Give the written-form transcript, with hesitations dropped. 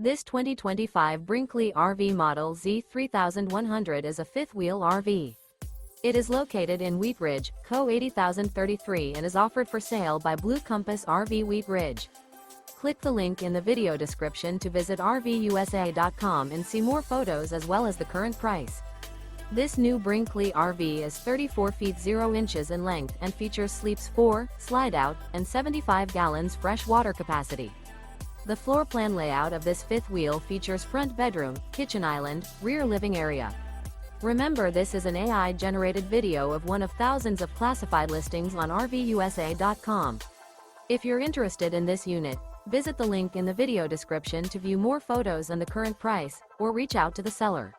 This 2025 Brinkley RV Model Z 3100 is a fifth-wheel RV. It is located in Wheat Ridge, Co. 80033 and is offered for sale by Blue Compass RV Wheat Ridge. Click the link in the video description to visit RVUSA.com and see more photos as well as the current price. This new Brinkley RV is 34 feet 0 inches in length and features sleeps 4, slide-out, and 75 gallons fresh water capacity. The floor plan layout of this fifth wheel features front bedroom, kitchen island, rear living area. Remember, this is an AI-generated video of one of thousands of classified listings on RVUSA.com. If you're interested in this unit, visit the link in the video description to view more photos and the current price, or reach out to the seller.